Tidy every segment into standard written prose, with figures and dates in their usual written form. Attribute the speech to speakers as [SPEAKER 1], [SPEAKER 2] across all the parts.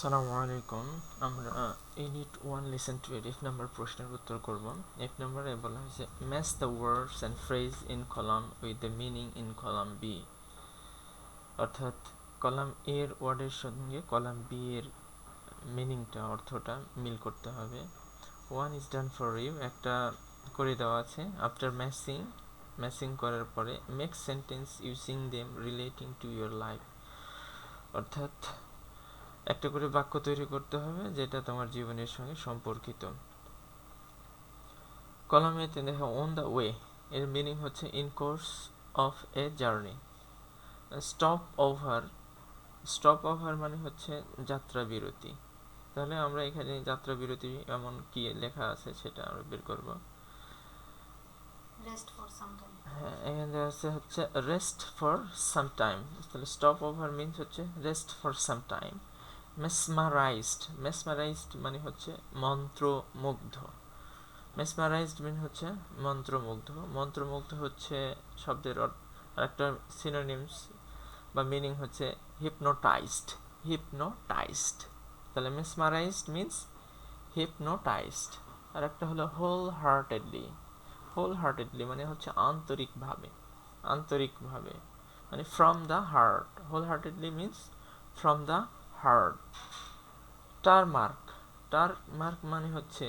[SPEAKER 1] আসসালামু আলাইকুম। আমরা unit 1 listen to it number প্রশ্নের উত্তর করব। এফ নাম্বারে বলা হয়েছে match the words and phrase in column with the meaning in column B, অর্থাৎ কলাম এ এর ওয়ার্ডের সঙ্গে কলাম বি এর মিনিংটা অর্থটা মিল করতে হবে। One is done for you, একটা করে দেওয়া আছে। আফটার ম্যাচিং করার পরে make sentence using them relating to your life, অর্থাৎ একটা করে বাক্য তৈরি করতে হবে যেটা তোমার জীবনের সঙ্গে সম্পর্কিত। কলামেতে দেখো অন দ্য ওয়ে এর মিনিং হচ্ছে in course of a journey. Stop over মানে হচ্ছে যাত্রা বিরতি। তাহলে আমরা এখানে যাত্রা বিরতি এমন কি লেখা আছে সেটা আমরা বের করব। হ্যাঁ, এখানে হচ্ছে রেস্ট ফর সাম টাইম। তাহলে স্টপ ওভার মিনস হচ্ছে রেস্ট ফর সাম টাইম। মেসমারাইজড মানে হচ্ছে মন্ত্রমুগ্ধ। মেসমারাইজড মিন হচ্ছে মন্ত্রমুগ্ধ হচ্ছে শব্দের আরেকটা সিনোনিমস বা মিনিং হচ্ছে হিপনোটাইজড। তাহলে মেসমারাইজড মিনস হিপনোটাইজড। আর একটা হলো হোল হার্টেডলি মানে হচ্ছে আন্তরিকভাবে মানে from the heart. Whole heartedly means from the heart. Tarmac মানে হচ্ছে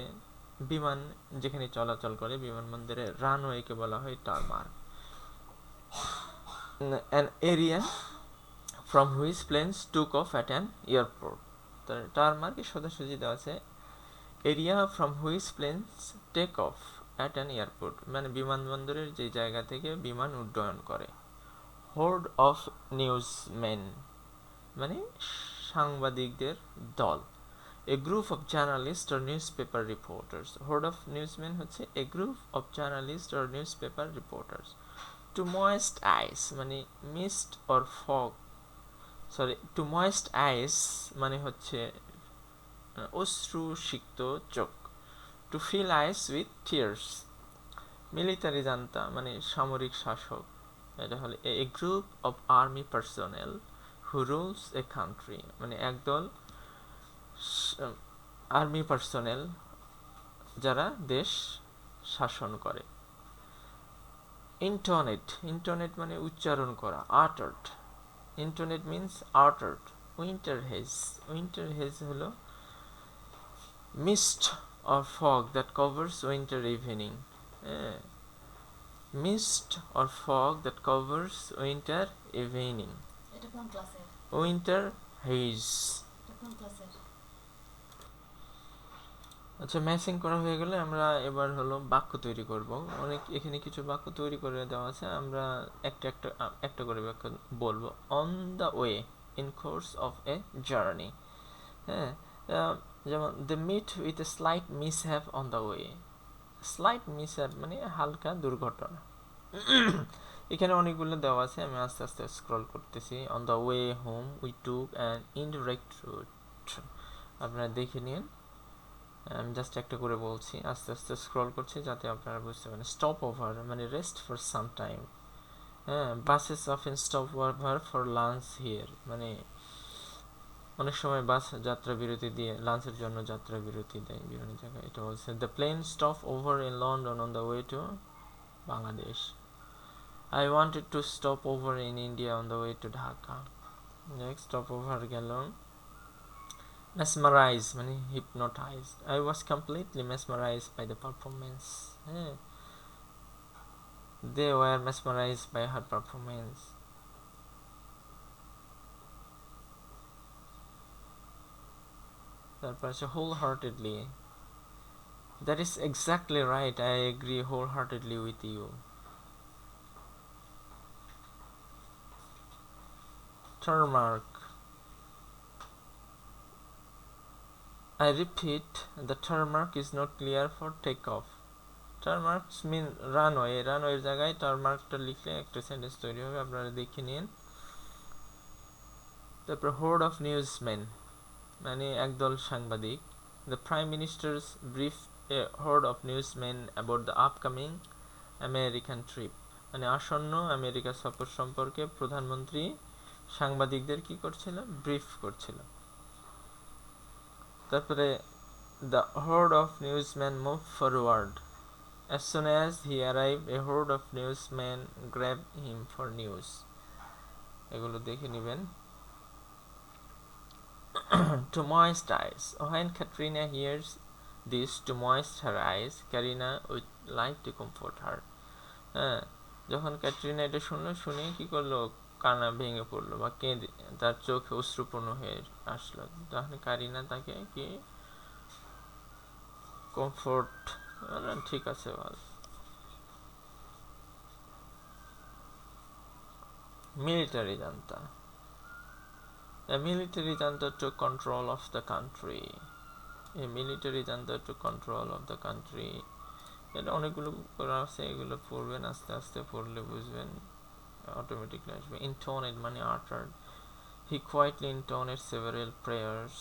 [SPEAKER 1] বিমান যেখানে চলাচল করে, বিমানবন্দরে রানওয়েকে বলা হয় টারমার্ক। An area from which planes took off at an airport. টারমার্কে সোজাসুজি দেওয়া আছে area from which planes take off at an airport, মানে বিমানবন্দরের যে জায়গা থেকে বিমান উড্ডয়ন করে। হোর্ড অফ নিউজমেন মানে সাংবাদিকদের দল। A group of journalists or newspaper reporters. Horde of newsmen হচ্ছে a group of journalists or newspaper reporters. To moist eyes মানে mist or fog. To moist eyes মানে হচ্ছে অশ্রুসিক্ত চোখ। To fill eyes with tears. Military junta মানে সামরিক শাসক। এটা হলো a group of army personnel who rules a country মানে একদল আর্মি পার্সোনেল যারা দেশ শাসন করে। ইন্টোনেট মানে উচ্চারণ করা। ইন্টোনেট মিনস আর্টার্ড। উইন্টার হেজ হলো mist or fog that covers winter evening. Mist or fog that covers winter evening. Winter hedge. আচ্ছা, ম্যাচিং করা হয়ে গেলে আমরা এবার হলো বাক্য তৈরি করব। এখানে কিছু বাক্য তৈরি করে দেওয়া আছে, আমরা একটা করে বাক্য বলবো। On the way in course of a journey. হ্যাঁ, যেমন the meet with a slight mishap on the way. Slight mishap মানে হালকা দুর্ঘটনা। এখানে অনেকগুলো দেওয়া আছে, আমি আস্তে আস্তে স্ক্রল করতেছি। On the way home we took an indirect route. আপনারা দেখে নিন, আমি জাস্ট একটা করে বলছি, আস্তে আস্তে স্ক্রল করছি যাতে আপনারা বুঝতে পারেন। স্টপ ওভার মানে রেস্ট ফর সাম টাইম। হ্যাঁ, buses often stop over for lunch here মানে অনেক সময় বাস যাত্রা বিরতি দিয়ে লাঞ্চের জন্য যাত্রা বিরতি দেয় বিভিন্ন জায়গায়। এটা বলছে the plane stop over in London on the way to Bangladesh. I wanted to stop over in India on the way to Dhaka. Next stop over গেল। Mesmerized মানে hypnotized. I was completely mesmerized by the performance. They were mesmerized by her performance. তারপর আছে wholeheartedly. That is exactly right. I agree wholeheartedly with you. Tarmac. I repeat, the tarmac is not clear for takeoff. টারমার্কস মিন রানওয়ের জায়গায় টারমার্কটা লিখলে একটা sentence তৈরি হবে, আপনারা দেখে নিন। তারপর হোর্ড অফ নিউজমেন মানে একদল সাংবাদিক। The prime minister's brief a horde of newsmen about the upcoming American trip মানে আসন্ন আমেরিকা সফর সম্পর্কে প্রধানমন্ত্রী সাংবাদিকদের কি করছিল? ব্রিফ করছিল। তারপরে the horde of newsmen moved forward. As soon as he arrived, a horde of newsmen grabbed him for news. এগুলো দেখে নেবেন. To moist eyes. When Caterina hears this, to moist her eyes, Carina would like to comfort her. হ্যাঁ, যখন ক্যাটরিনা এটা শুনলো, শুনে কি করলো, কান্না ভেঙে পড়লো বা কেঁদে তার চোখে অশ্রুপূর্ণ হয়ে আসলো, তখন কারিনা তাকে কি কমফোর্ট, ঠিক আছে বল. Military junta. A military junta took control of the country. A military junta took control of the country. এটা অনেকগুলো করা আছে, এগুলো পড়বেন, আস্তে আস্তে পড়লে বুঝবেন, অটোমেটিকলি আসবে. Intoned মানে uttered. He quietly intoned several prayers.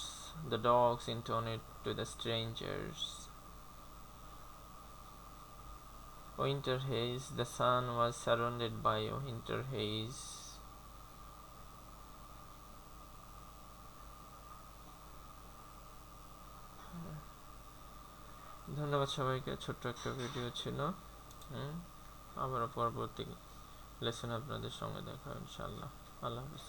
[SPEAKER 1] The dogs intoned to the strangers. Winter haze. The sun was surrounded by a winter haze. ধন্যবাদ সবাইকে. ছোট্ট একটা ভিডিও ছিল. আবারও পরবর্তী লেসনে আপনাদের সঙ্গে দেখা হবে ইনশাআল্লাহ. আল্লাহ হাফেজ.